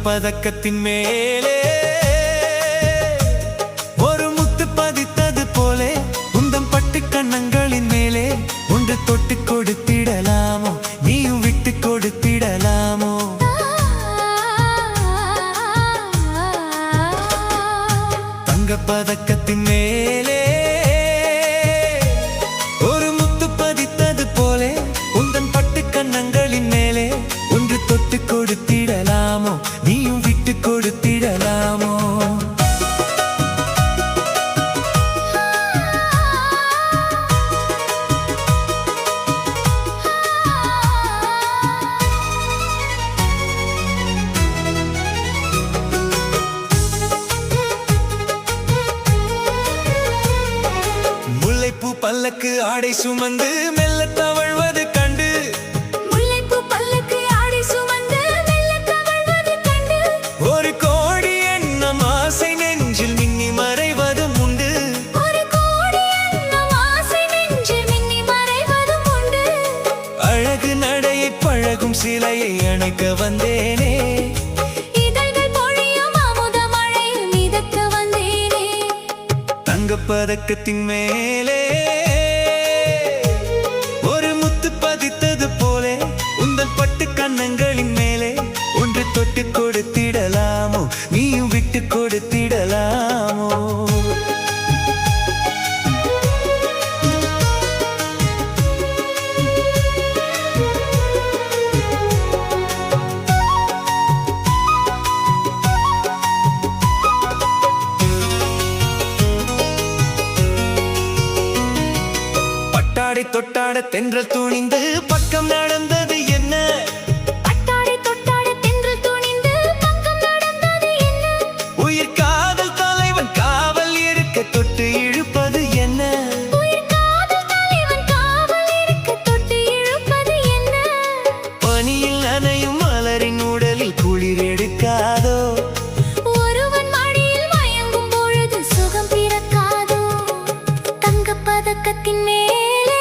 பதக்கத்தின் மேலே ஒரு முத்து பதித்தது போலே உந்தம் பட்டு கண்ணங்களின் மேலே ஒன்று தொட்டு கொடுத்திடலாமோ நீயும் விட்டு கொடுத்திடலாமோ தங்க பதக்கத்தின் மேலே ஒரு முத்து பதித்தது போலே உந்தன் பட்டு கண்ணங்களின் மேலே ஒன்று தொட்டு கொடுத்திடலாமோ நீயும் விட்டு கொடுத்திடலாமோ முல்லைப்பூ பல்லக்கு ஆடை சுமந்து மெல்ல தவழ்வது கண்டு முல்லைப்பூ பல்லக்கு ஆடை சுமந்து மெல்ல தவழ்வது கண்டு ஒரு கோடி எண்ணம் ஆசை நெஞ்சில் மின்னி மறைவதும் உண்டு ஒரு கோடி எண்ணம் ஆசை நெஞ்சில் மின்னி மறைவதும் உண்டு அழகு நடையை பழகும் சிலையை அணைக்க வந்தேனே இதழ்கள் பொழியும் அமுத மழையில் மிதக்க வந்தேனே தங்கப்பதக்கத்தின் மேலே ஒரு முத்து பதித்தது போலே உந்தன் பட்டு கண்ணங்களின் மேலே ஒன்று தொட்டு கொடுத்திடலாமோ நீயும் விட்டு கொடுத்திடலாமோ பட்டாடை தொட்டாட தென்றல் துணிந்து பக்கம் நடந்தது என்ன பட்டாடை தொட்டாட தென்றல் துணிந்து பக்கம் நடந்தது என்ன உயிர் காதல் தலைவன் காவல் இருக்க தொட்டு இழுப்பது என்ன உயிர் காதல் தலைவன் காவல் இருக்க தொட்டு இழுப்பது என்ன பனியில் நனையும் மலரின் உடலில் குளிர் எடுக்காதோ ஒருவன் மடியில் மயங்கும் பொழுது சுகம் பிறக்காதோ தங்கப் பதக்கத்தின் மேலே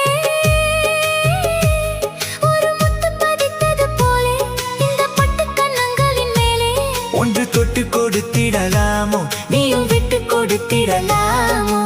ஒரு முத்து பதித்தது போலே இந்த பட்டு கண்ணங்களின் மேலே ஒன்று தொட்டு கொடுத்திடலாமோ நீயும் விட்டு கொடுத்திடலாமோ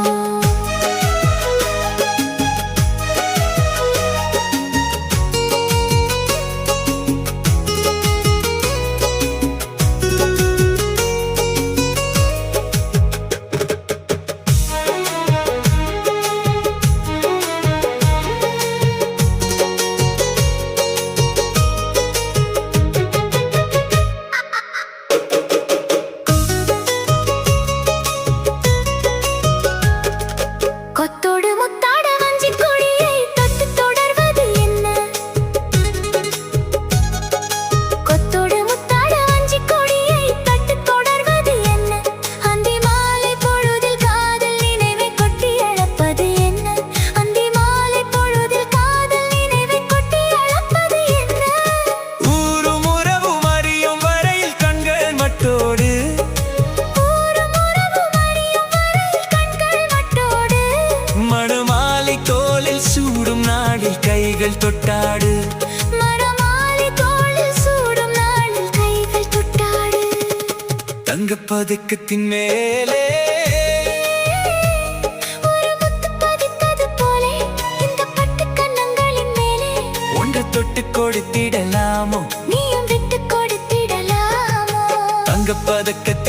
கொத்தோடு முத்தாட வஞ்சிக் கொடியை தொட்டு தொடர்வது என்ன கொத்தோடு முத்தாட வஞ்சிக் கொடியை தொட்டு தொடர்வது என்ன அந்தி மாலை பொழுதில் காதல் நினைவை கொட்டி அழப்பது என்ன அந்தி மாலை பொழுதில் காதல் நினைவை கொட்டி அழப்பது என்ன ஊரும் உறவும் அறியும் வரையில் கண்கள் மட்டோடு ஊரும் உறவும் அறியும் வரையில் கண்கள் மட்டோடு மணமாலை தோளில் சூடும் நாளில் கைகள் தொட்டாடு மணமாலை தோளில் சூடும் நாளில் கைகள் தொட்டாடு தங்கப்பதக்கத்தின் மேலே ஒரு முத்து பதித்தது போலே இந்த பட்டு கண்ணங்களின் மேலே ஒன்று தொட்டு கொடுத்திடலாமோ நீயும் விட்டு கொடுத்திடலாமோ தங்கப்பதக்கத்தின்